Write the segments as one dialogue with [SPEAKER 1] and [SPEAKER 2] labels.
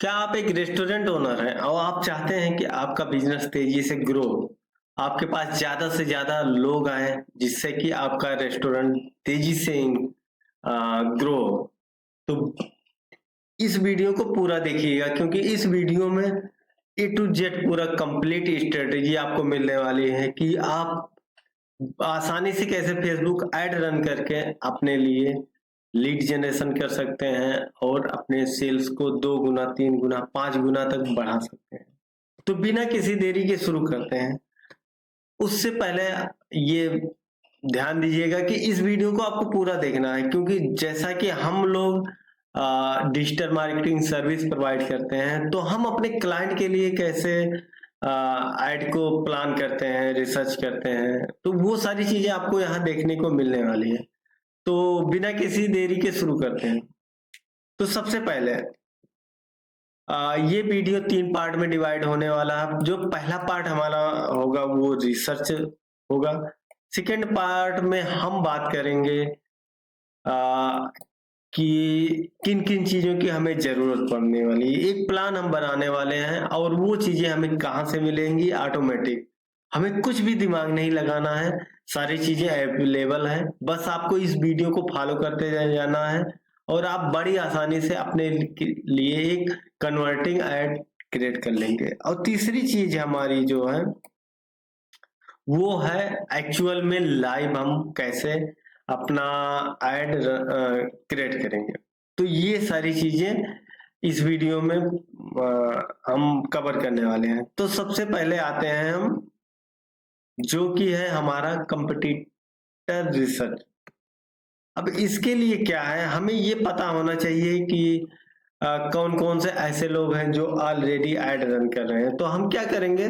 [SPEAKER 1] क्या आप एक रेस्टोरेंट ओनर हैं और आप चाहते हैं कि आपका बिजनेस तेजी से ग्रो हो, आपके पास ज़्यादा से ज़्यादा लोग आएँ, जिससे कि आपका रेस्टोरेंट तेजी से ग्रो हो। तो इस वीडियो को पूरा देखिएगा क्योंकि इस वीडियो में ए टू जेड पूरा कंप्लीट स्ट्रेटजी आपको मिलने वाली है कि आप आसानी से कैसे फेसबुक ऐड रन करके अपने लिए लीड जनरेशन कर सकते हैं और अपने सेल्स को 2 गुना, 3 गुना, 5 गुना तक बढ़ा सकते हैं। तो बिना किसी देरी के शुरू करते हैं। उससे पहले ये ध्यान दीजिएगा कि इस वीडियो को आपको पूरा देखना है क्योंकि जैसा कि हम लोग डिजिटल मार्केटिंग सर्विस प्रोवाइड करते हैं, तो हम अपने क्लाइंट के लिए कैसे ऐड को प्लान करते हैं, रिसर्च करते हैं, तो वो सारी चीज़ें आपको यहाँ देखने को मिलने वाली है। तो बिना किसी देरी के शुरू करते हैं। तो सबसे पहले ये वीडियो 3 पार्ट में डिवाइड होने वाला है। जो पहला पार्ट हमारा होगा वो रिसर्च होगा। सेकंड पार्ट में हम बात करेंगे अ, कि किन-किन चीज़ों की हमें ज़रूरत पड़ने वाली है। एक प्लान हम बनाने वाले हैं और वो चीज़ें हमें कहाँ से मिलेंगी ऑटोमेटिक। हमें कुछ भी दिमाग नहीं लगाना है, सारी चीज़ें अवेलेबल हैं। बस आपको इस वीडियो को फ़ॉलो करते जाना है और आप बड़ी आसानी से अपने लिए एक कन्वर्टिंग ऐड क्रिएट कर लेंगे। और तीसरी चीज़ हमारी जो है वो है एक्चुअल में लाइव हम कैसे अपना ऐड क्रिएट करेंगे। तो ये सारी चीजें इस वीडियो में हम कवर करने वाले हैं। तो सबसे पहले आते हैं हम जो कि है हमारा कंपटीटर रिसर्च। अब इसके लिए क्या है, हमें ये पता होना चाहिए कि कौन-कौन से ऐसे लोग हैं जो ऑलरेडी ऐड रन कर रहे हैं। तो हम क्या करेंगे,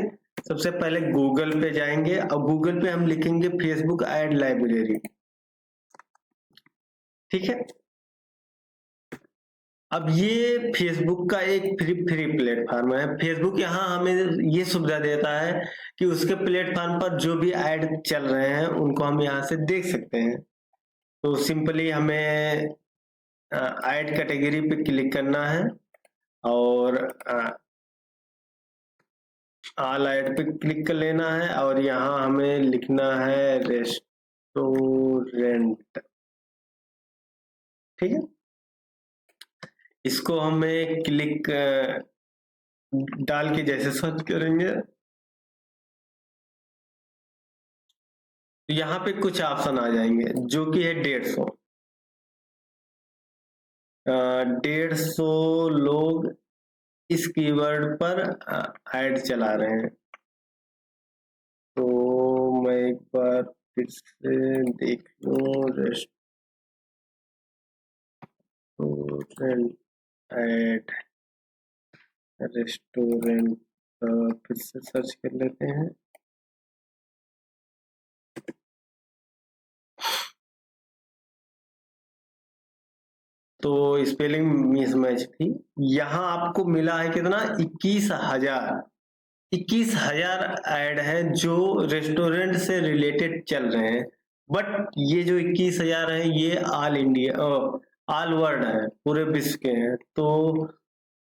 [SPEAKER 1] सबसे पहले गूगल पे जाएँगे और गूगल पे हम लिखेंगे फेसबुक ऐड लाइब्रेरी, ठीक है? अब ये फेसबुक का एक फ्री प्लेटफ़ॉर्म है। फेसबुक यहाँ हमें ये सुविधा देता है कि उसके प्लेटफ़ॉर्म पर जो भी ऐड चल रहे हैं, उनको हम यहाँ से देख सकते हैं। तो सिंपली हमें ऐड कैटेगरी पे क्लिक करना है और ऑल ऐड पे क्लिक कर लेना है और यहाँ हमें लिखना है रेस्टोरेंट, ठीक है? इसको हमें क्लिक डाल के जैसे सर्च करेंगे तो यहाँ पे कुछ ऑप्शन आ जाएंगे जो कि है 150। 150 लोग इस कीवर्ड पर ऐड चला रहे हैं। तो मैं एक बार फिर से देख लूं, रेस्टोरेंट ऐड, रेस्टोरेंट फिर से सर्च कर लेते हैं। तो स्पेलिंग मिसमैच थी। यहाँ आपको मिला है कितना, 21,000। 21,000 ऐड है जो रेस्टोरेंट से रिलेटेड चल रहे हैं। बट ये जो 21,000 है ये ऑल इंडिया ऑल वर्ल्ड है, पूरे विश्व के हैं। तो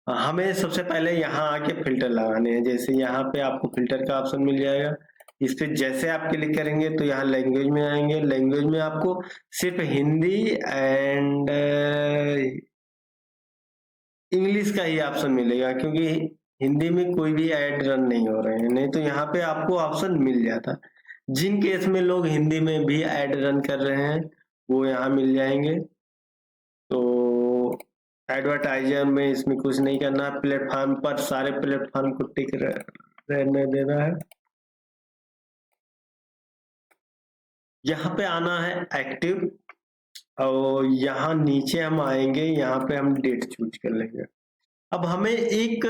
[SPEAKER 1] हमें सबसे पहले यहाँ आके फिल्टर लगाने हैं। जैसे यहाँ पे आपको फिल्टर का ऑप्शन मिल जाएगा, इस पे जैसे आप क्लिक करेंगे तो यहाँ लैंग्वेज में आएंगे। लैंग्वेज में आपको सिर्फ हिंदी एंड इंग्लिश का ही ऑप्शन मिलेगा क्योंकि हिंदी में कोई भी ऐड रन नहीं हो रहे हैं, नहीं तो यहाँ पे आपको ऑप्शन मिल जाता। जिन केस में लोग हिंदी में भी ऐड रन कर रहे हैं वो यहाँ मिल जाएंगे। तो एडवर्टाइजर में इसमें कुछ नहीं करना, प्लेटफॉर्म पर सारे प्लेटफॉर्म को टिक रहने देना है। यहाँ पे आना है एक्टिव और यहाँ नीचे हम आएंगे, यहाँ पे हम डेट चूज कर लेंगे। अब हमें एक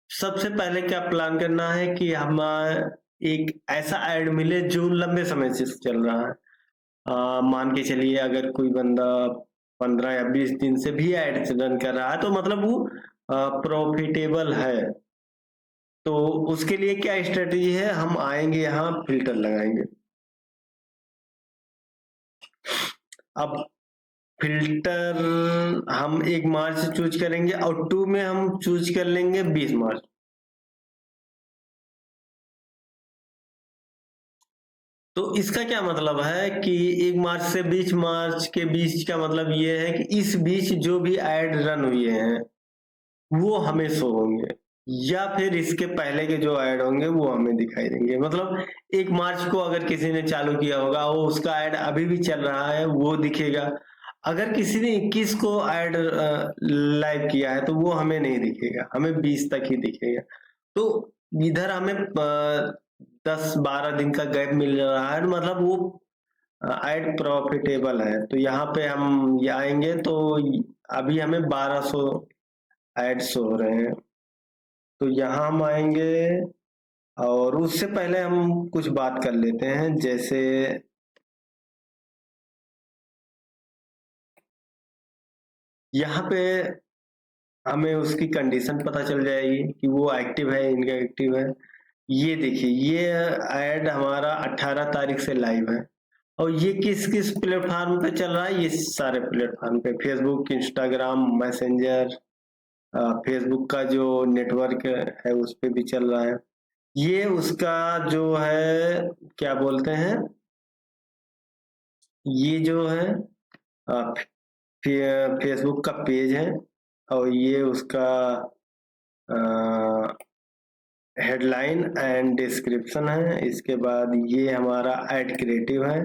[SPEAKER 1] सबसे पहले क्या प्लान करना है कि हम एक ऐसा ऐड मिले जो लंबे समय से चल रहा है। मान के चलिए अगर कोई बंदा 15 या 20 दिन से भी ऐड रन कर रहा है तो मतलब वो प्रॉफिटेबल है। तो उसके लिए क्या स्ट्रेटेजी है, हम आएंगे यहाँ फिल्टर लगाएंगे। अब फिल्टर हम 1 मार्च चूज करेंगे और 2 में हम चूज कर लेंगे 20 मार्च। तो इसका क्या मतलब है कि 1 मार्च से 20 मार्च के बीच का मतलब ये है कि इस बीच जो भी ऐड रन हुए हैं, वो हमें शो होंगे या फिर इसके पहले के जो ऐड होंगे वो हमें दिखाई देंगे। मतलब 1 मार्च को अगर किसी ने चालू किया होगा, वो उसका ऐड अभी भी चल रहा है, वो दिखेगा। अगर किसी ने 21 को ऐड लाइव किया है, तो वो हमें नहीं दिखेगा, हमें 20 तक ही दिखेगा। तो इधर हमें 10-12 दिन का गैप मिल रहा है, मतलब वो ऐड प्रॉफिटेबल है। तो यहाँ पे हम ये आएंगे तो अभी हमें 1200 एड्स हो रहे हैं। तो यहाँ हम आएंगे और उससे पहले हम कुछ बात कर लेते हैं, जैसे यहाँ पे हमें उसकी कंडीशन पता चल जाएगी कि वो एक्टिव है, इनका एक्टिव है। ये देखिए, ये ऐड हमारा 18 तारीख से लाइव है और ये किस किस प्लेटफॉर्म पे चल रहा है, ये सारे प्लेटफॉर्म पे, फेसबुक, इंस्टाग्राम, मैसेंजर, फेसबुक का जो नेटवर्क है उस पे भी चल रहा है। ये उसका जो है, क्या बोलते हैं, ये जो है फेसबुक का पेज है और ये उसका हेडलाइन एंड डिस्क्रिप्शन है। इसके बाद ये हमारा ऐड क्रिएटिव है।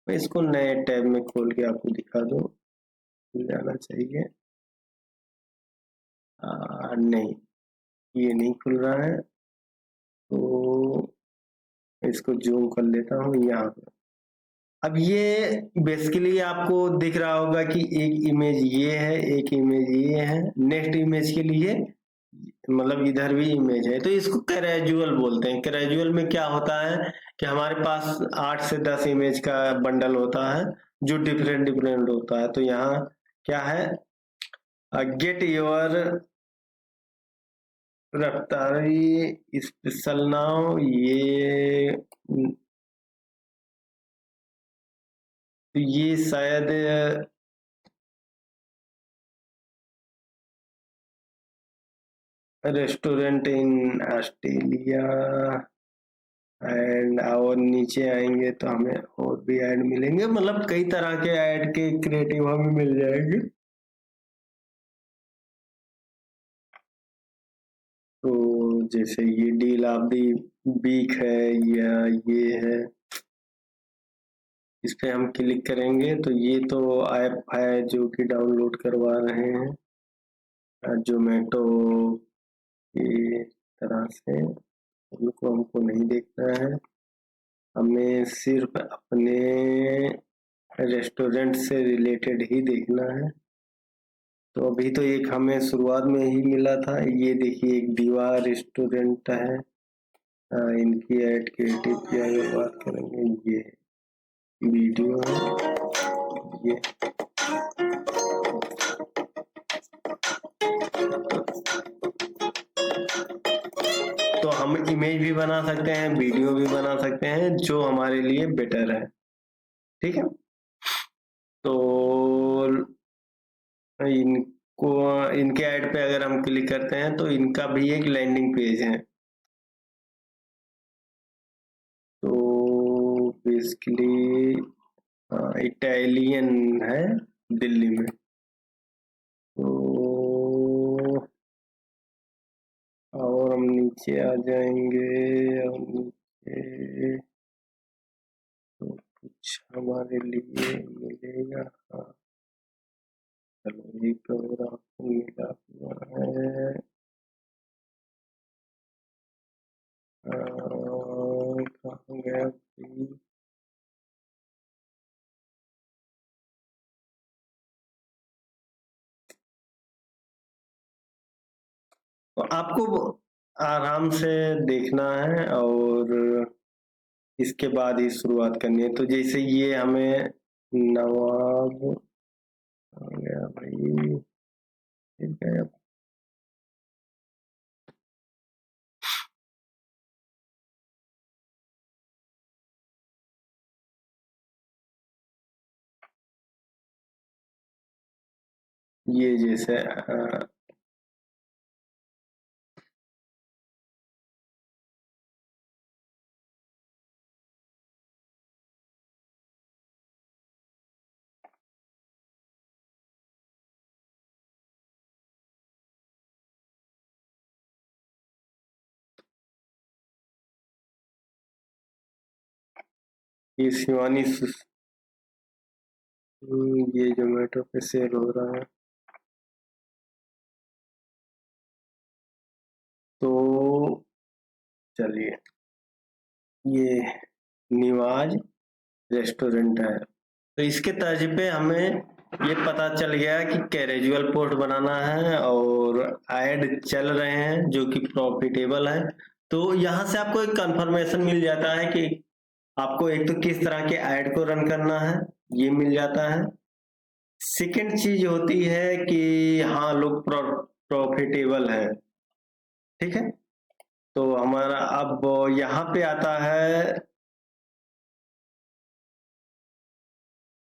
[SPEAKER 1] मैं इसको नए टैब में खोल के आपको दिखा दूं, खुल जाना चाहिए। नहीं, ये नहीं खुल रहा है, तो इसको जूम कर लेता हूँ यहाँ पे। अब ये बेसिकली आपको दिख रहा होगा कि एक इमेज ये है, एक इमेज ये है। नेक्स्ट इमेज के लिए मतलब इधर भी इमेज है, तो इसको कैजुअल बोलते हैं। कैजुअल में क्या होता है कि हमारे पास 8 से 10 इमेज का बंडल होता है जो डिफरेंट डिफरेंट होता है। तो यहाँ क्या है, गेट योर रफ्तारी स्पेशल नाउ, ये शायद रेस्टोरेंट इन ऑस्ट्रेलिया एंड, और नीचे आएंगे तो हमें और भी ऐड मिलेंगे, मतलब कई तरह के ऐड के क्रिएटिव हमें मिल जाएंगे। तो जैसे ये डील ऑफ दी वीक है या ये है, इस पे हम क्लिक करेंगे तो ये तो ऐप है जो कि डाउनलोड करवा रहे हैं जोमेटो की तरह से। उनको हमको नहीं देखना है, हमें सिर्फ अपने रेस्टोरेंट से रिलेटेड ही देखना है। तो अभी तो एक हमें शुरुआत में ही मिला था, ये देखिए एक दीवार रेस्टोरेंट है। इनकी ऐड क्रिएटिव की अगर बात करेंगे, ये वीडियो है, ये तो हम इमेज भी बना सकते हैं, वीडियो भी बना सकते हैं, जो हमारे लिए बेटर है। ठीक है, तो इनको, इनके ऐड पे अगर हम क्लिक करते हैं तो इनका भी एक लैंडिंग पेज है। तो बेसिकली इटालियन है, दिल्ली में। तो और हम नीचे आ जाएंगे और नीचे तो कुछ हमारे लिए मिलेगा। हाँ, चलो ये प्रोग्राम मिला हुआ है। कहाँ गया भाई? तो आपको आराम से देखना है और इसके बाद ही शुरुआत करनी है। तो जैसे ये हमें नवाब आ गया भाई, ठीक है। ये जैसे ये शिवानी ये जोमेटो पे सेल हो रहा है। तो चलिए, ये निवाज रेस्टोरेंट है। तो इसके तर्ज पे हमें ये पता चल गया कि कैजुअल पोस्ट बनाना है और ऐड चल रहे हैं जो कि प्रॉफिटेबल है। तो यहाँ से आपको एक कंफर्मेशन मिल जाता है कि आपको एक तो किस तरह के ऐड को रन करना है, ये मिल जाता है। सेकंड चीज होती है कि हाँ, लोग प्रॉफिटेबल है। ठीक है, तो हमारा अब यहाँ पे आता है,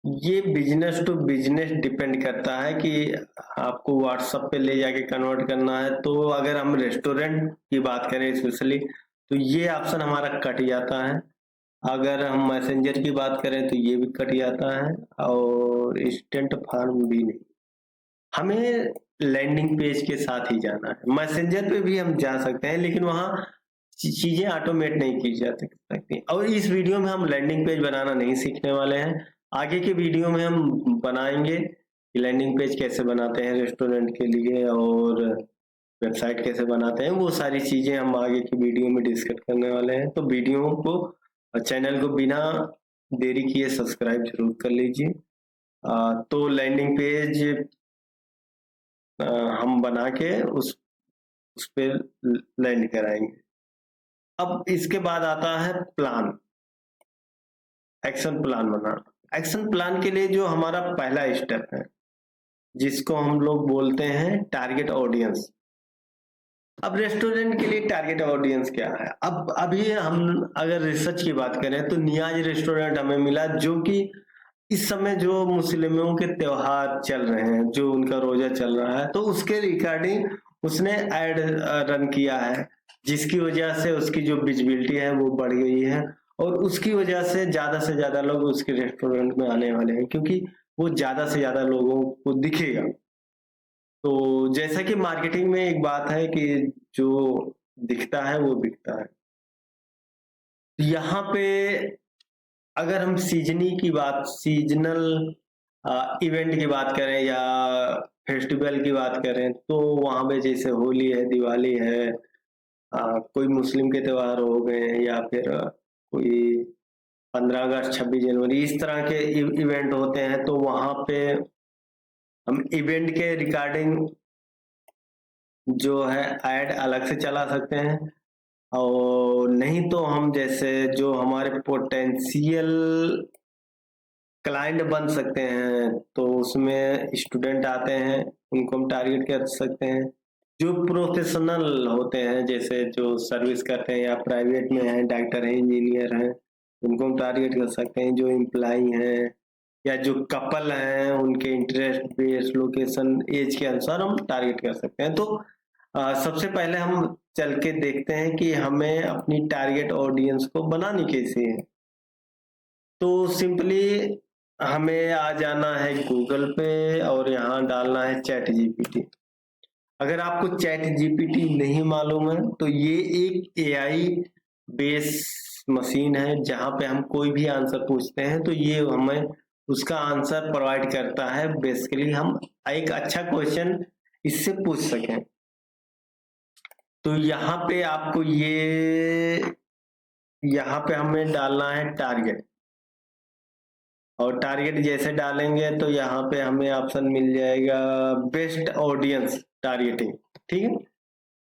[SPEAKER 1] ये बिजनेस टू बिजनेस डिपेंड करता है कि आपको व्हाट्सएप पे ले जाके कन्वर्ट करना है। तो अगर हम रेस्टोरेंट की बात करें स्पेशली, तो ये ऑप्शन हमारा कट जाता है। अगर हम मैसेंजर की बात करें तो ये भी कट जाता है, और इंस्टेंट फार्म भी नहीं। हमें लैंडिंग पेज के साथ ही जाना है। मैसेंजर पे भी हम जा सकते हैं, लेकिन वहां चीजें ऑटोमेट नहीं की जा सकती। और इस वीडियो में हम लैंडिंग पेज बनाना नहीं सीखने वाले हैं। आगे के वीडियो में हम बनाएंगे कि लैंडिंग पेज कैसे बनाते हैं रेस्टोरेंट के लिए, और वेबसाइट कैसे बनाते हैं। वो सारी चीजें हम आगे की वीडियो में डिस्कस करने वाले हैं। तो वीडियो को, चैनल को बिना देरी किए सब्सक्राइब जरूर कर लीजिए। तो लैंडिंग पेज हम बना के उस पे लैंड कराएंगे। अब इसके बाद आता है प्लान, एक्शन प्लान बनाना। एक्शन प्लान के लिए जो हमारा पहला स्टेप है, जिसको हम लोग बोलते हैं टारगेट ऑडियंस। अब रेस्टोरेंट के लिए टारगेट ऑडियंस क्या है? अब अभी हम अगर रिसर्च की बात करें तो नियाज रेस्टोरेंट हमें मिला, जो कि इस समय जो मुस्लिमों के त्योहार चल रहे हैं, जो उनका रोजा चल रहा है, तो उसके रिगार्डिंग उसने एड रन किया है, जिसकी वजह से उसकी जो विजिबिलिटी है वो बढ़ गई है। और उसकी वजह से ज्यादा लोग उसके रेस्टोरेंट में आने वाले हैं, क्योंकि वो ज्यादा से ज्यादा लोगों को दिखेगा। तो जैसा कि मार्केटिंग में एक बात है कि जो दिखता है वो बिकता है। यहाँ पे अगर हम सीजनल इवेंट की बात करें या फेस्टिवल की बात करें, तो वहां पे जैसे होली है, दिवाली है, कोई मुस्लिम के त्योहार हो गए, या फिर कोई 15 अगस्त, 26 जनवरी, इस तरह के इवेंट होते हैं। तो वहां पे हम इवेंट के रिगार्डिंग जो है ऐड अलग से चला सकते हैं। और नहीं तो हम जैसे जो हमारे पोटेंशियल क्लाइंट बन सकते हैं, तो उसमें स्टूडेंट आते हैं, उनको हम टारगेट कर सकते हैं। जो प्रोफेशनल होते हैं, जैसे जो सर्विस करते हैं या प्राइवेट में हैं, डॉक्टर हैं, इंजीनियर हैं, उनको हम टारगेट कर सकते हैं। जो एम्प्लाई हैं या जो कपल हैं, उनके इंटरेस्ट बेस्ड लोकेशन एज के अनुसार हम टारगेट कर सकते हैं। तो सबसे पहले हम चल के देखते हैं कि हमें अपनी टारगेट ऑडियंस को बनानी कैसे है। तो सिंपली हमें आ जाना है गूगल पे, और यहाँ डालना है चैट जीपीटी। अगर आपको चैट जीपीटी नहीं मालूम है, तो ये एक एआई बेस मशीन है, जहाँ पे हम कोई भी आंसर पूछते हैं तो ये हमें उसका आंसर प्रोवाइड करता है। बेसिकली हम एक अच्छा क्वेश्चन इससे पूछ सकें। तो यहाँ पे आपको यहाँ पे हमें डालना है टारगेट, और टारगेट जैसे डालेंगे तो यहाँ पे हमें ऑप्शन मिल जाएगा बेस्ट ऑडियंस टारगेटिंग। ठीक है,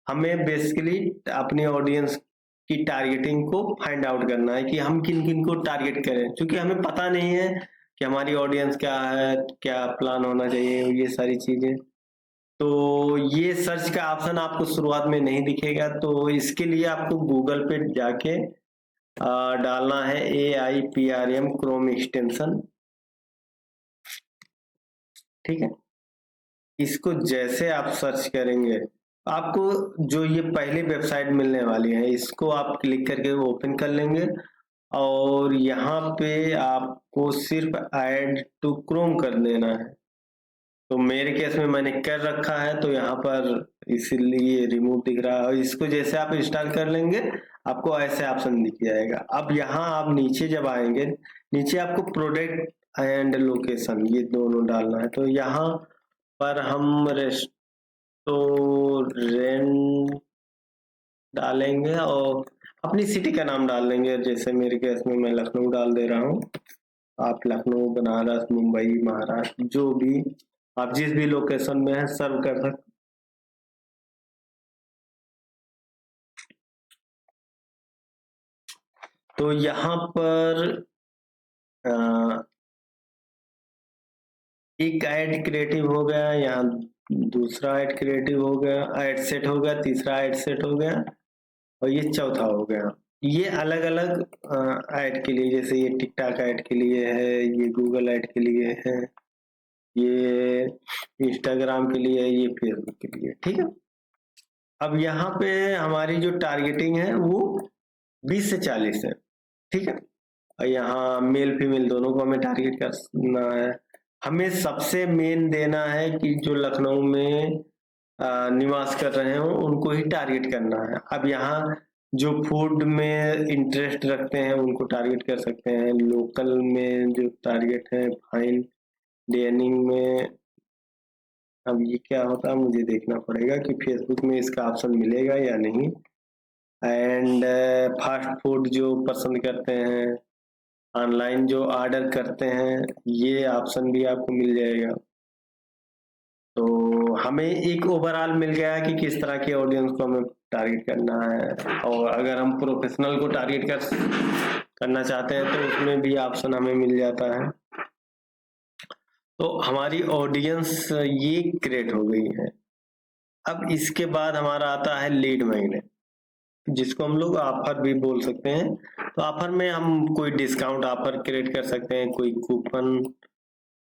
[SPEAKER 1] हमें बेसिकली अपनी ऑडियंस की टारगेटिंग को फाइंड आउट करना है कि हम किन किन को टारगेट करें, क्योंकि हमें पता नहीं है कि हमारी ऑडियंस क्या है, क्या प्लान होना चाहिए, ये सारी चीजें। तो ये सर्च का ऑप्शन आपको शुरुआत में नहीं दिखेगा, तो इसके लिए आपको गूगल पे जाके डालना है AIPRM क्रोम एक्सटेंशन। ठीक है, इसको जैसे आप सर्च करेंगे, आपको जो ये पहली वेबसाइट मिलने वाली है, इसको आप क्लिक करके ओपन कर लेंगे और यहाँ पे आपको सिर्फ ऐड टू क्रोम कर देना है। तो मेरे केस में मैंने कर रखा है, तो यहाँ पर इसीलिए रिमूव दिख रहा है। और इसको जैसे आप इंस्टॉल कर लेंगे, आपको ऐसे ऑप्शन दिख जाएगा। अब यहाँ आप नीचे जब आएंगे, नीचे आपको प्रोडक्ट एंड लोकेशन ये दोनों डालना है। तो यहाँ पर हम रेस्टोरेंट डालेंगे और अपनी सिटी का नाम डाल देंगे। जैसे मेरे केस में मैं लखनऊ डाल दे रहा हूँ। आप लखनऊ, बनारस, मुंबई, महाराष्ट्र, जो भी आप जिस भी लोकेशन में है सर्व कर सकते। तो यहाँ पर एक ऐड क्रिएटिव हो गया, यहाँ दूसरा ऐड क्रिएटिव हो गया, ऐड सेट हो गया, तीसरा ऐड सेट हो गया और ये चौथा हो गया। ये अलग अलग ऐड के लिए, जैसे ये टिकटॉक ऐड के लिए है, ये गूगल ऐड के लिए है, ये इंस्टाग्राम के लिए है, ये फेसबुक के लिए। ठीक है। अब यहाँ पे हमारी जो टारगेटिंग है वो 20 से 40 है। ठीक है। और यहाँ मेल फीमेल दोनों को हमें टारगेट करना है। हमें सबसे मेन देना है कि जो लखनऊ में निवास कर रहे हो उनको ही टारगेट करना है। अब यहाँ जो फूड में इंटरेस्ट रखते हैं उनको टारगेट कर सकते हैं। लोकल में जो टारगेट है, फाइन डाइनिंग में, अब ये क्या होता है मुझे देखना पड़ेगा कि फेसबुक में इसका ऑप्शन मिलेगा या नहीं। एंड फास्ट फूड जो पसंद करते हैं, ऑनलाइन जो ऑर्डर करते हैं, ये ऑप्शन भी आपको मिल जाएगा। तो हमें एक ओवरऑल मिल गया कि किस तरह के ऑडियंस को हमें टारगेट करना है। और अगर हम प्रोफेशनल को टारगेट करना चाहते हैं तो उसमें भी ऑप्शन हमें मिल जाता है। तो हमारी ऑडियंस ये क्रिएट हो गई है। अब इसके बाद हमारा आता है लीड मैग्नेट, जिसको हम लोग ऑफर भी बोल सकते हैं। तो ऑफर में हम कोई डिस्काउंट ऑफर क्रिएट कर सकते हैं, कोई कूपन,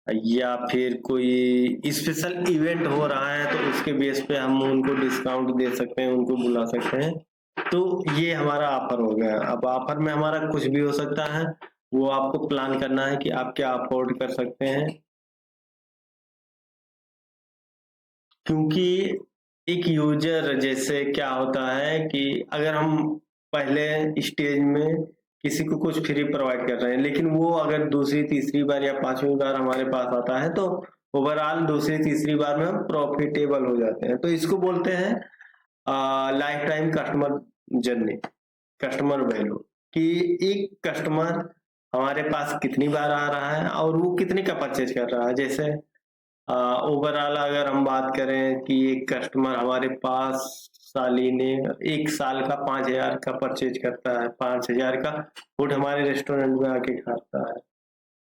[SPEAKER 1] या फिर कोई स्पेशल इवेंट हो रहा है तो उसके बेस पे हम उनको डिस्काउंट दे सकते हैं, उनको बुला सकते हैं। तो ये हमारा ऑफर हो गया। अब ऑफर में हमारा कुछ भी हो सकता है, वो आपको प्लान करना है कि आप क्या अफोर्ड कर सकते हैं। क्योंकि एक यूजर जैसे क्या होता है कि अगर हम पहले स्टेज में किसी को कुछ फ्री प्रोवाइड कर रहे हैं, लेकिन वो अगर दूसरी तीसरी बार या पांचवी बार हमारे पास आता है तो ओवरऑल दूसरी तीसरी बार में हम प्रॉफिटेबल हो जाते हैं। तो इसको बोलते हैं life time customer journey, customer value, कि एक कस्टमर हमारे पास कितनी बार आ रहा है और वो कितने का परचेज कर रहा है। जैसे ओवरऑल अगर हम बात करें कि एक कस्टमर हमारे पास सालीने 1 साल का 5,000 का परचेज करता है, 5,000 का फूड हमारे रेस्टोरेंट में आके खाता है,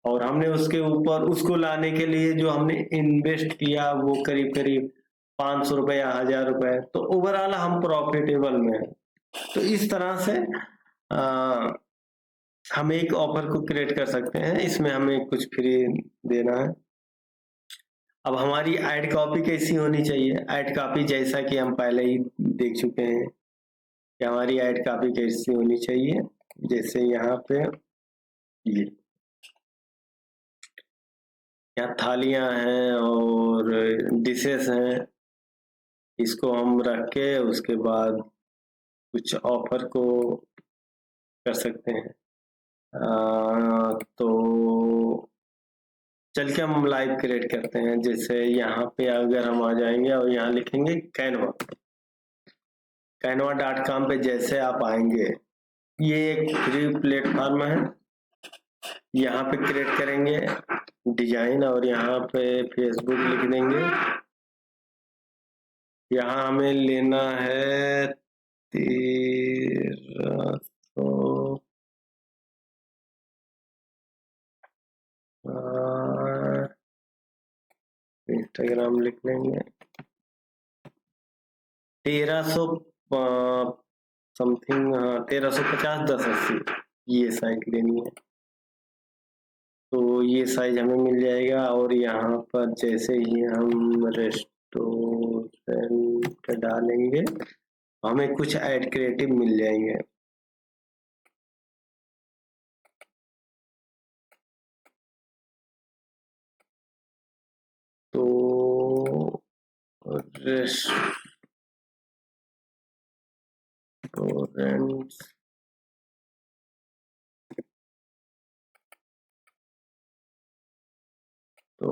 [SPEAKER 1] और हमने उसके ऊपर उसको लाने के लिए जो हमने इन्वेस्ट किया वो करीब करीब 500 रुपए या 1,000 रुपए, तो ओवरऑल हम प्रॉफिटेबल में हैं। तो इस तरह से आ, हम एक ऑफर को क्रिएट कर सकते हैं, इसमें हमें कुछ फ्री देना है। अब हमारी ऐड कॉपी कैसी होनी चाहिए? ऐड कॉपी जैसा कि हम पहले ही देख चुके हैं कि हमारी ऐड कॉपी कैसी होनी चाहिए। जैसे यहाँ पे ये यहाँ थालियां हैं और डिशेस हैं, इसको हम रख के उसके बाद कुछ ऑफर को कर सकते हैं। तो चल के हम लाइव क्रिएट करते हैं। जैसे यहाँ पे अगर हम आ जाएंगे और यहाँ लिखेंगे canva.com पे जैसे आप आएंगे, ये एक फ्री प्लेटफॉर्म है। यहाँ पे क्रिएट करेंगे डिजाइन और यहाँ पे फेसबुक लिख देंगे। यहाँ हमें लेना है 1300 इंस्टाग्राम लिख लेंगे 1300 समथिंग, 1350 1080 ये साइज लेनी है। तो ये साइज हमें मिल जाएगा। और यहाँ पर जैसे ही हम रेस्टोरेंट डालेंगे, हमें कुछ ऐड क्रिएटिव मिल जाएंगे। तो रेस्टोरेंट तो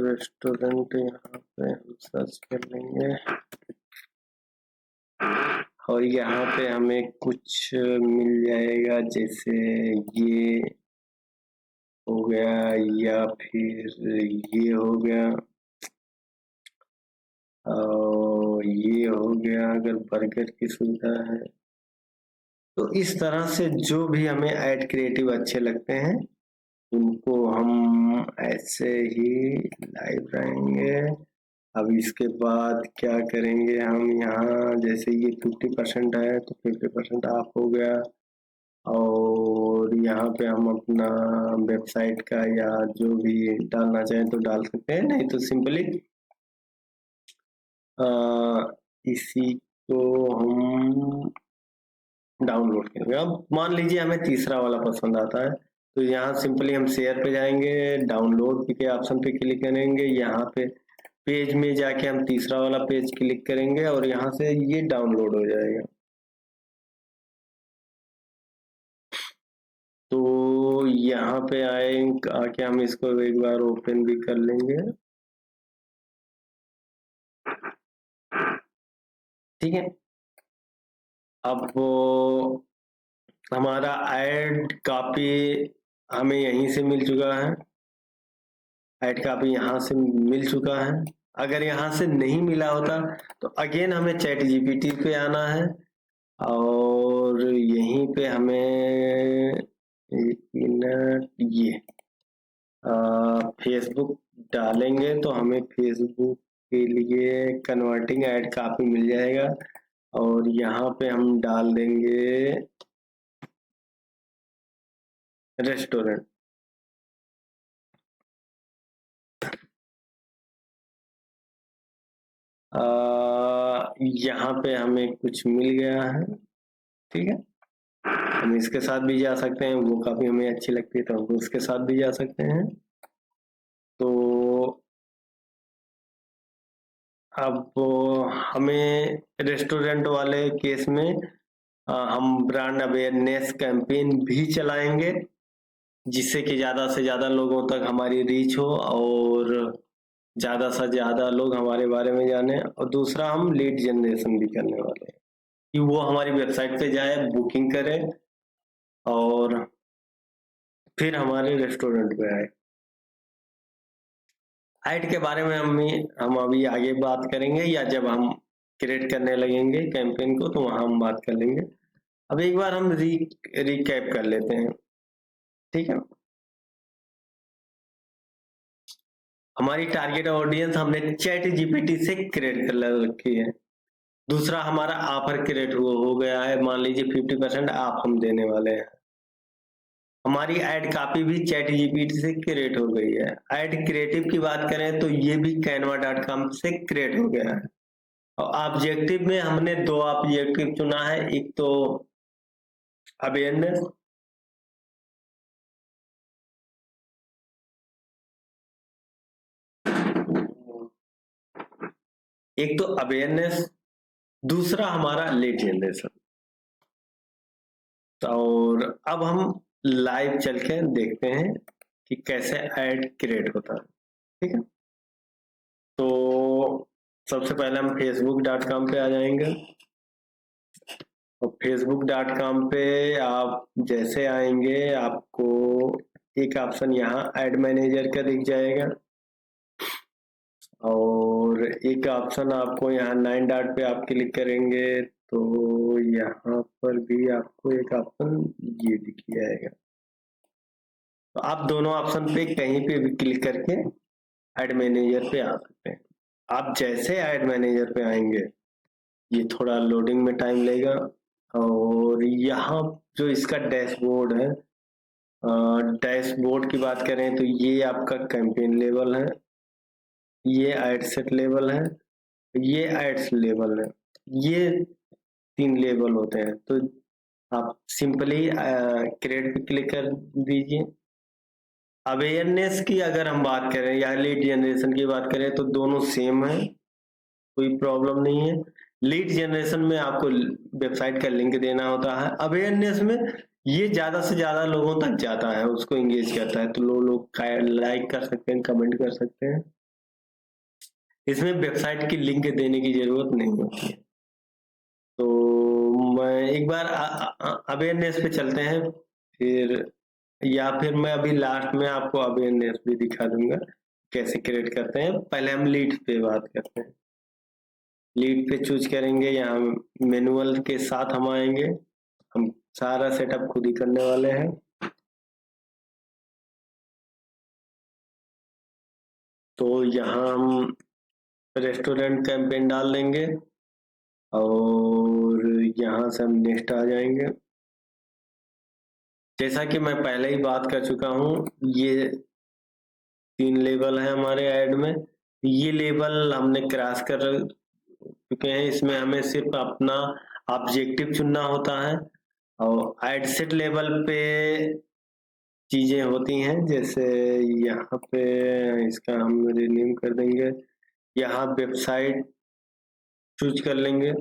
[SPEAKER 1] रेस्टोरेंट यहाँ पे हम सर्च कर लेंगे और यहाँ पे हमें कुछ मिल जाएगा, जैसे ये हो गया या फिर ये हो गया और ये हो गया। अगर बर्गर की सुविधा है तो इस तरह से जो भी हमें ऐड क्रिएटिव अच्छे लगते हैं उनको हम ऐसे ही लाइव रहेंगे। अब इसके बाद क्या करेंगे हम, यहाँ जैसे ये 50% है तो 50% ऑफ हो गया और यहाँ पे हम अपना वेबसाइट का या जो भी डालना चाहें तो डाल सकते हैं, नहीं तो सिंपली इसी को हम डाउनलोड करेंगे। अब मान लीजिए हमें तीसरा वाला पसंद आता है तो यहाँ सिंपली हम शेयर पे जाएंगे, डाउनलोड के ऑप्शन पे क्लिक करेंगे, यहाँ पे पेज में जाके हम तीसरा वाला पेज क्लिक करेंगे और यहाँ से ये डाउनलोड हो जाएगा। तो यहाँ पे आके हम इसको एक बार ओपन भी कर लेंगे, ठीक है। अब वो हमारा ऐड कॉपी हमें यहीं से मिल चुका है, ऐड कॉपी यहाँ से मिल चुका है। अगर यहाँ से नहीं मिला होता तो अगेन हमें चैट जीपीटी पे आना है और यहीं पे हमें एक मिनट ये फेसबुक डालेंगे तो हमें फेसबुक के लिए कन्वर्टिंग ऐड कॉपी मिल जाएगा और यहाँ पे हम डाल देंगे रेस्टोरेंट। यहाँ पे हमें कुछ मिल गया है, ठीक है। हम इसके साथ भी जा सकते हैं, वो काफी हमें अच्छी लगती है तो हम उसके साथ भी जा सकते हैं। तो अब हमें रेस्टोरेंट वाले केस में हम ब्रांड अवेयरनेस कैंपेन भी चलाएंगे जिससे कि ज्यादा से ज्यादा लोगों तक हमारी रीच हो और ज्यादा से ज्यादा लोग हमारे बारे में जाने। और दूसरा हम लीड जनरेशन भी करने वाले हैं कि वो हमारी वेबसाइट पे जाए, बुकिंग करे और फिर हमारे रेस्टोरेंट पे आए। ऐड के बारे में हम अभी आगे बात करेंगे या जब हम क्रिएट करने लगेंगे कैंपेन को तो वहां हम बात कर लेंगे। अब एक बार हम रिकैप कर लेते हैं, ठीक है। हमारी टारगेट ऑडियंस हमने चैट जीपीटी से क्रिएट कर रखी है। दूसरा हमारा ऑफर क्रिएट हो गया है, मान लीजिए 50% ऑफ हम देने वाले हैं। हमारी ऐड कॉपी भी चैट जीपीटी से क्रिएट हो गई है। ऐड क्रिएटिव की बात करें तो ये भी canva.com से क्रिएट हो गया है। और ऑब्जेक्टिव में हमने दो ऑब्जेक्टिव चुना है, एक तो अवेयरनेस, एक तो अवेयरनेस, दूसरा हमारा लीड जनरेशन। और अब हम लाइव चल के देखते हैं कि कैसे ऐड क्रिएट होता है, ठीक है। तो सबसे पहले हम facebook.com पे आ जाएंगे और facebook.com पे आप जैसे आएंगे आपको एक ऑप्शन यहाँ ऐड मैनेजर का दिख जाएगा और एक ऑप्शन आपको यहाँ 9 डॉट पे आप क्लिक करेंगे तो यहाँ पर भी आपको एक ऑप्शन ये दिख जाएगा। तो आप दोनों ऑप्शन पे कहीं पे भी क्लिक करके ऐड मैनेजर पे आ सकते हैं। आप जैसे ऐड मैनेजर पे आएंगे ये थोड़ा लोडिंग में टाइम लेगा और यहाँ जो इसका डैशबोर्ड है, डैशबोर्ड की बात करें तो ये आपका कैंपेन लेवल है, ये ऐड सेट लेवल है ये एड्स लेबल है, ये 3 लेबल होते हैं। तो आप सिंपली क्रिएट पे क्लिक कर दीजिए। अवेयरनेस की अगर हम बात करें या लीड जनरेशन की बात करें तो दोनों सेम है, कोई प्रॉब्लम नहीं है। लीड जनरेशन में आपको वेबसाइट का लिंक देना होता है, अवेयरनेस में ये ज्यादा से ज्यादा लोगों तक जाता है, उसको एंगेज करता है, तो लोग लाइक कर सकते हैं, कमेंट कर सकते हैं। इसमें वेबसाइट की लिंक देने की जरूरत नहीं होती है। तो मैं एक बार अवेयरनेस पे चलते हैं, फिर या फिर मैं अभी लास्ट में आपको अवेयरनेस भी दिखा दूंगा कैसे क्रिएट करते हैं। पहले हम लीड पे बात करते हैं। लीड पे चूज करेंगे, यहाँ मैनुअल के साथ हम आएंगे। हम सारा सेटअप खुद ही करने वाले हैं। तो यहाँ हम रेस्टोरेंट कैंपेन डाल देंगे और यहाँ से हम नेक्स्ट आ जाएंगे। जैसा कि मैं पहले ही बात कर चुका हूँ, ये 3 लेबल है हमारे ऐड में। ये लेबल हमने क्रॉस कर चुके हैं। इसमें हमें सिर्फ अपना ऑब्जेक्टिव चुनना होता है और ऐड सेट लेवल पे चीजें होती हैं। जैसे यहाँ पे इसका हम रिनेम कर देंगे, यहाँ वेबसाइट चूज कर लेंगे।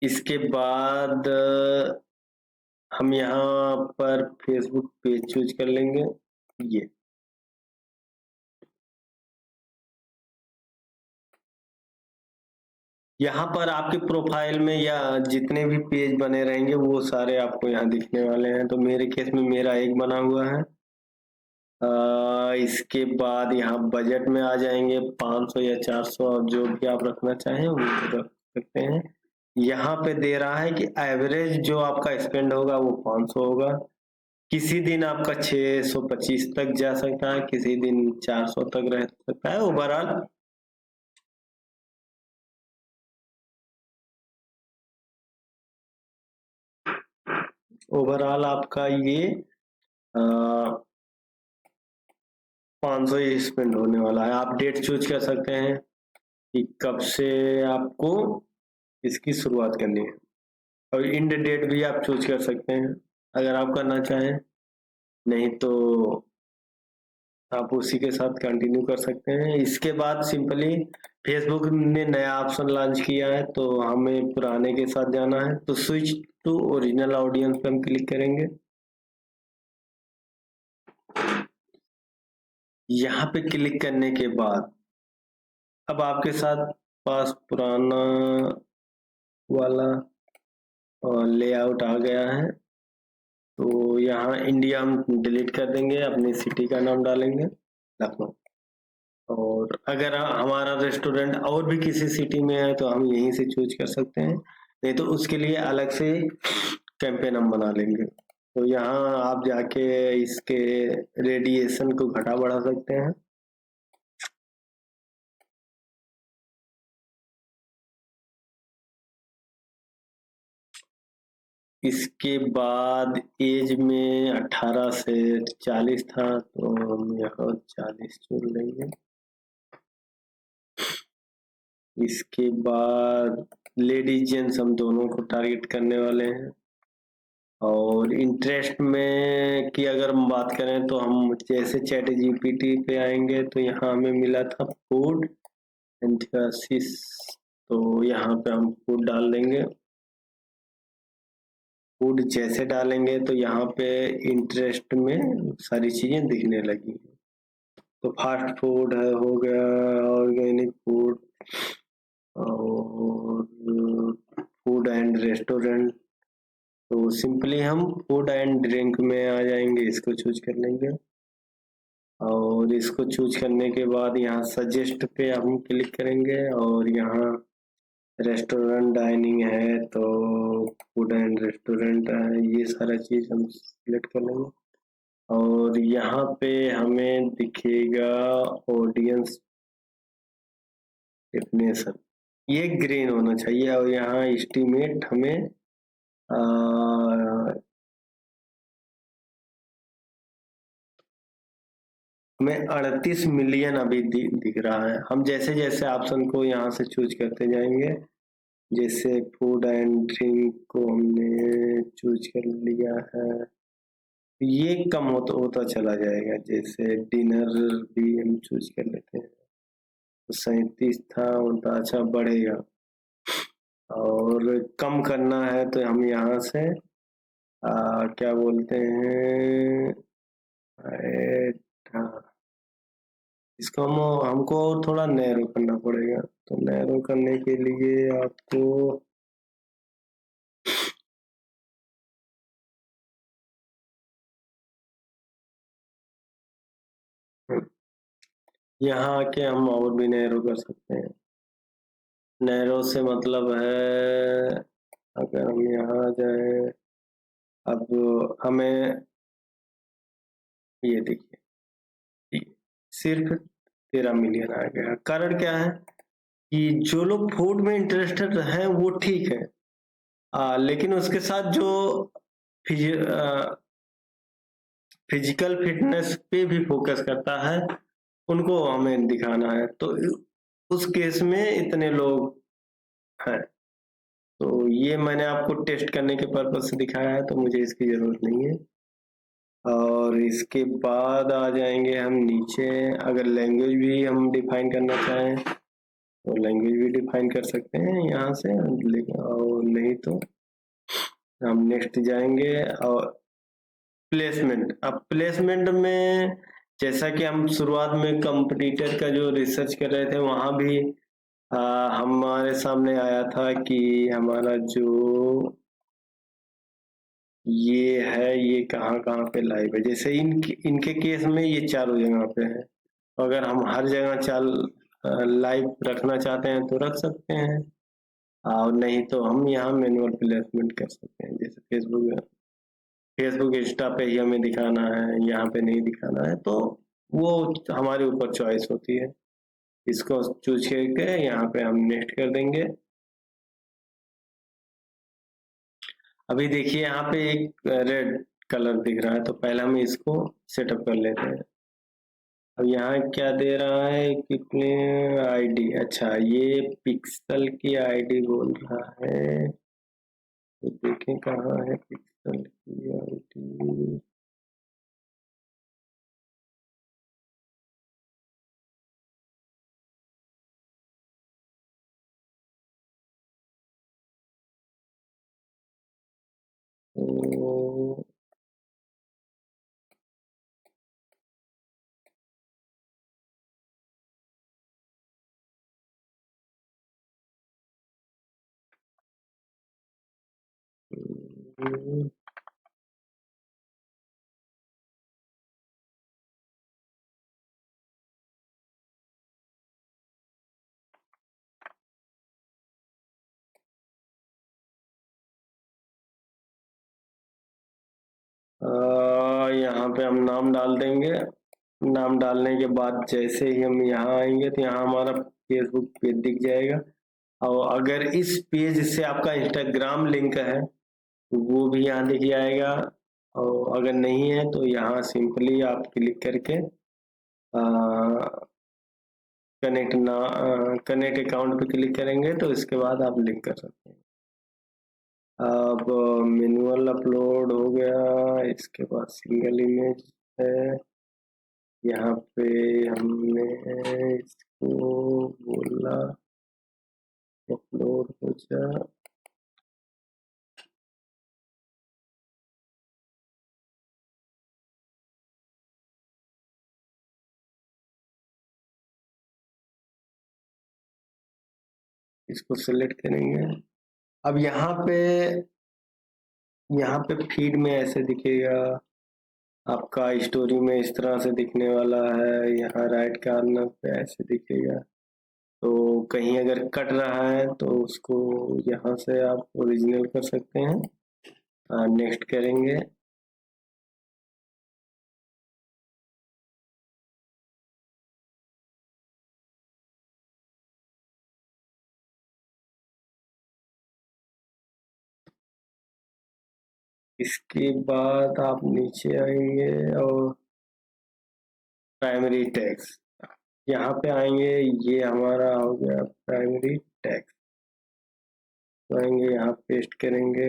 [SPEAKER 1] इसके बाद हम यहाँ पर फेसबुक पेज चूज कर लेंगे। ये यहाँ पर आपके प्रोफाइल में या जितने भी पेज बने रहेंगे वो सारे आपको यहाँ दिखने वाले हैं। तो मेरे केस में मेरा एक बना हुआ है। इसके बाद यहाँ बजट में आ जाएंगे, 500 या 400 और जो भी आप रखना चाहें वो रख सकते हैं। यहाँ पे दे रहा है कि एवरेज जो आपका स्पेंड होगा वो 500 होगा। किसी दिन आपका 625 तक जा सकता है, किसी दिन 400 तक रह सकता है। ओवरऑल आपका ये 500 ही स्पेंड होने वाला है। आप डेट चूज कर सकते हैं कि कब से आपको इसकी शुरुआत करनी है और इंड डेट भी आप चूज कर सकते हैं अगर आप करना चाहें। नहीं तो आप उसी के साथ कंटिन्यू कर सकते हैं। इसके बाद सिंपली फेसबुक ने नया ऑप्शन लॉन्च किया है तो हमें पुराने के साथ जाना है। तो स्विच टू ओरिजिनल ऑडियंस पे हम क्लिक करेंगे। यहाँ पे क्लिक करने के बाद अब आपके साथ पास पुराना वाला लेआउट आ गया है। तो यहाँ इंडिया हम डिलीट कर देंगे, अपनी सिटी का नाम डालेंगे लखनऊ। और अगर हमारा रेस्टोरेंट और भी किसी सिटी में है तो हम यहीं से चूज कर सकते हैं, नहीं तो उसके लिए अलग से कैंपेन हम बना लेंगे। तो यहाँ आप जाके इसके रेडिएशन को घटा बढ़ा सकते हैं। इसके बाद एज में 18 से 40 था तो हम यहाँ 40 चुन लेंगे। इसके बाद लेडीज जेंट्स हम दोनों को टारगेट करने वाले हैं। और इंटरेस्ट में की अगर हम बात करें तो हम जैसे चैट जीपीटी पे आएंगे तो यहाँ हमें मिला था फूड एंथ्रासिस, तो यहाँ पे हम फूड डाल देंगे। फूड जैसे डालेंगे तो यहाँ पे इंटरेस्ट में सारी चीजें दिखने लगी। तो फास्ट फूड है हो गया, ऑर्गेनिक फूड और फूड एंड रेस्टोरेंट। तो सिंपली हम फूड एंड ड्रिंक में आ जाएंगे, इसको चूज कर लेंगे। और इसको चूज करने के बाद यहाँ सजेस्ट पे हम क्लिक करेंगे और यहाँ रेस्टोरेंट डाइनिंग है तो फूड एंड रेस्टोरेंट है, ये सारा चीज हम सिलेक्ट कर लेंगे। और यहाँ पे हमें दिखेगा ऑडियंस डेफिनेशन, ये ग्रीन होना चाहिए। और यहाँ एस्टिमेट हमें हमें 38 मिलियन अभी दिख रहा है। हम जैसे जैसे ऑप्शन को यहाँ से चूज करते जाएंगे, जैसे फूड एंड ड्रिंक को हमने चूज कर लिया है, ये कम होता चला जाएगा। जैसे डिनर भी हम चूज कर लेते हैं, तो 37 था, उनका अच्छा बढ़ेगा। और कम करना है तो हम यहाँ से क्या बोलते हैं, हाँ, इसको हमको थोड़ा नैरो करना पड़ेगा। तो नैरो करने के लिए आपको यहाँ आके हम और भी नैरो कर सकते हैं। नैरो से मतलब है, अगर हम यहाँ आ जाए, अब हमें ये देखिए, सिर्फ 13 मिलियन आ गया। कारण क्या है कि जो लोग फूड में इंटरेस्टेड हैं वो ठीक है, लेकिन उसके साथ जो फिज, फिजिकल फिटनेस पे भी फोकस करता है, उनको हमें दिखाना है। तो उस केस में इतने लोग हैं। तो ये मैंने आपको टेस्ट करने के पर्पज से दिखाया है, तो मुझे इसकी जरूरत नहीं है। और इसके बाद आ जाएंगे हम नीचे। अगर लैंग्वेज भी हम डिफाइन करना चाहें तो लैंग्वेज भी डिफाइन कर सकते हैं यहाँ से, और नहीं तो हम नेक्स्ट जाएंगे। और प्लेसमेंट, अब प्लेसमेंट में जैसा कि हम शुरुआत में कंपटीटर का जो रिसर्च कर रहे थे, वहां भी हमारे सामने आया था कि हमारा जो ये है, ये कहाँ कहाँ पे लाइव है। जैसे इनके केस में ये चारों जगह पे है। तो अगर हम हर जगह चाल लाइव रखना चाहते हैं तो रख सकते हैं, और नहीं तो हम यहाँ मैनुअल प्लेसमेंट कर सकते हैं। जैसे फेसबुक इंस्टा पे ही हमें दिखाना है, यहाँ पे नहीं दिखाना है, तो वो हमारे ऊपर चॉइस होती है। इसको चूज करके यहाँ पे हम नेक्स्ट कर देंगे। अभी देखिए यहाँ पे एक रेड कलर दिख रहा है, तो पहले हम इसको सेटअप कर लेते हैं। अब यहाँ क्या दे रहा है, कितने आईडी, अच्छा ये पिक्सल की आईडी बोल रहा है। तो देखें कहाँ है पिक्सल की आईडी। तो यहाँ पे हम नाम डाल देंगे। नाम डालने के बाद जैसे ही हम यहाँ आएंगे तो यहाँ हमारा फेसबुक पेज दिख जाएगा। और अगर इस पेज से आपका इंस्टाग्राम लिंक है तो वो भी यहाँ दिख जाएगा। और अगर नहीं है तो यहाँ सिंपली आप क्लिक करके कनेक्ट अकाउंट पे क्लिक करेंगे तो इसके बाद आप लिंक कर सकते हैं। अब मैनुअल अपलोड हो गया, इसके बाद सिंगल इमेज है। यहाँ पे हमने इसको बोला अपलोड हो जा। इसको सेलेक्ट करेंगे। अब यहाँ पे फीड में ऐसे दिखेगा, आपका स्टोरी में इस तरह से दिखने वाला है। यहाँ राइट कॉर्नर पे ऐसे दिखेगा। तो कहीं अगर कट रहा है तो उसको यहाँ से आप ओरिजिनल कर सकते हैं। नेक्स्ट करेंगे। इसके बाद आप नीचे आएंगे और प्राइमरी टैक्स, यहाँ पे आएंगे, ये हमारा हो गया प्राइमरी टैक्स, तो आएंगे यहाँ पेस्ट करेंगे।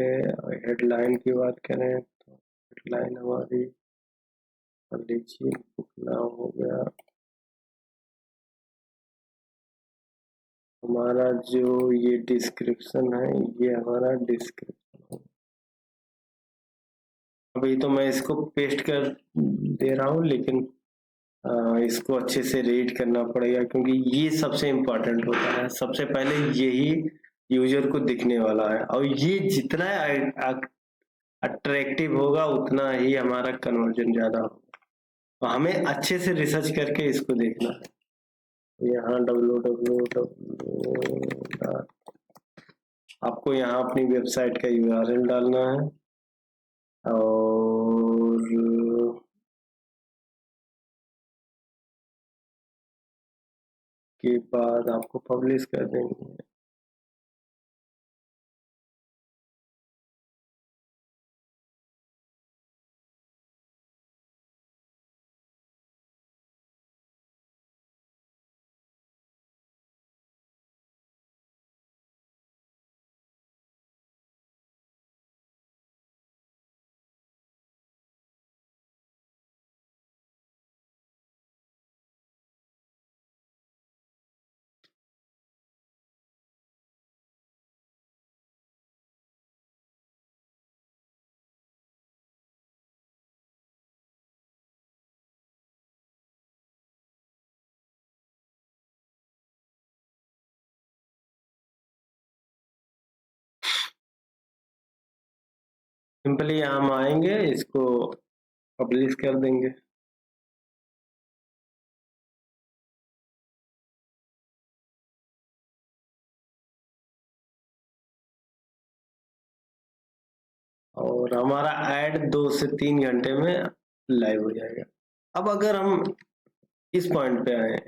[SPEAKER 1] हेडलाइन की बात करें तो हेडलाइन हमारी लीजिए बुक नाम हो गया, हमारा जो ये डिस्क्रिप्शन है ये हमारा डिस्क्रिप्शन है। अभी तो मैं इसको पेस्ट कर दे रहा हूँ, लेकिन इसको अच्छे से रीड करना पड़ेगा, क्योंकि ये सबसे इम्पोर्टेंट होता है। सबसे पहले यही यूजर को दिखने वाला है, और ये जितना अट्रैक्टिव होगा उतना ही हमारा कन्वर्जन ज्यादा होगा। तो हमें अच्छे से रिसर्च करके इसको देखना है। यहाँ www, आपको यहाँ अपनी वेबसाइट का यूआरएल डालना है, और के बाद आपको पब्लिश कर देंगे। सिंपली हम आएंगे, इसको पब्लिश कर देंगे। और हमारा ऐड 2 से 3 घंटे में लाइव हो जाएगा। अब अगर हम इस पॉइंट पे आए,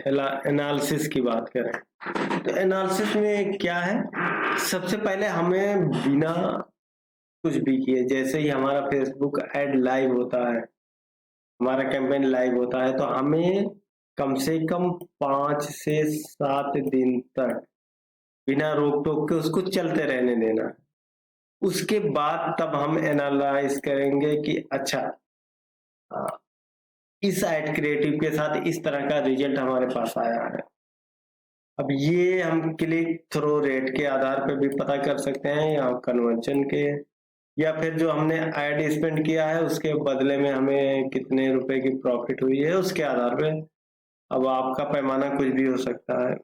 [SPEAKER 1] एनालिसिस की बात करें, तो एनालिसिस में क्या है, सबसे पहले हमें बिना कुछ भी किए, जैसे ही हमारा फेसबुक ऐड लाइव होता है, हमारा कैंपेन लाइव होता है, तो हमें कम से कम 5 से 7 दिन तक बिना रोक टोक के उसको चलते रहने देना है। उसके बाद तब हम एनालाइज करेंगे कि अच्छा, इस ऐड क्रिएटिव के साथ इस तरह का रिजल्ट हमारे पास आया है। अब ये हम क्लिक थ्रू रेट के आधार पे भी पता कर सकते हैं, या कन्वर्जन के, या फिर जो हमने ऐड स्पेंड किया है उसके बदले में हमें कितने रुपए की प्रॉफिट हुई है, उसके आधार पे अब आपका पैमाना कुछ भी हो सकता है।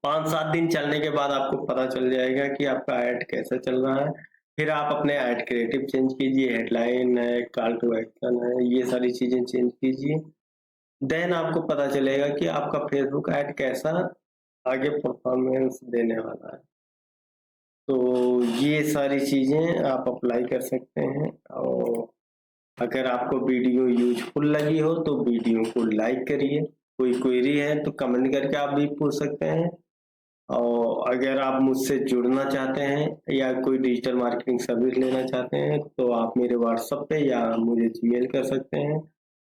[SPEAKER 1] 5-7 दिन चलने के बाद आपको पता चल जाएगा कि आपका ऐड कैसा चल रहा है। फिर आप अपने ऐड क्रिएटिव चेंज कीजिए, हेडलाइन है, कॉल टू एक्शन है, ये सारी चीजें चेंज कीजिए। देन आपको पता चलेगा कि आपका फेसबुक ऐड कैसा आगे परफॉर्मेंस देने वाला है। तो ये सारी चीजें आप अप्लाई कर सकते हैं। और अगर आपको वीडियो यूजफुल लगी हो तो वीडियो को लाइक करिए। कोई क्वेरी है तो कमेंट करके आप भी पूछ सकते हैं। और अगर आप मुझसे जुड़ना चाहते हैं या कोई डिजिटल मार्केटिंग सर्विस लेना चाहते हैं, तो आप मेरे व्हाट्सएप पे या मुझे जीमेल कर सकते हैं।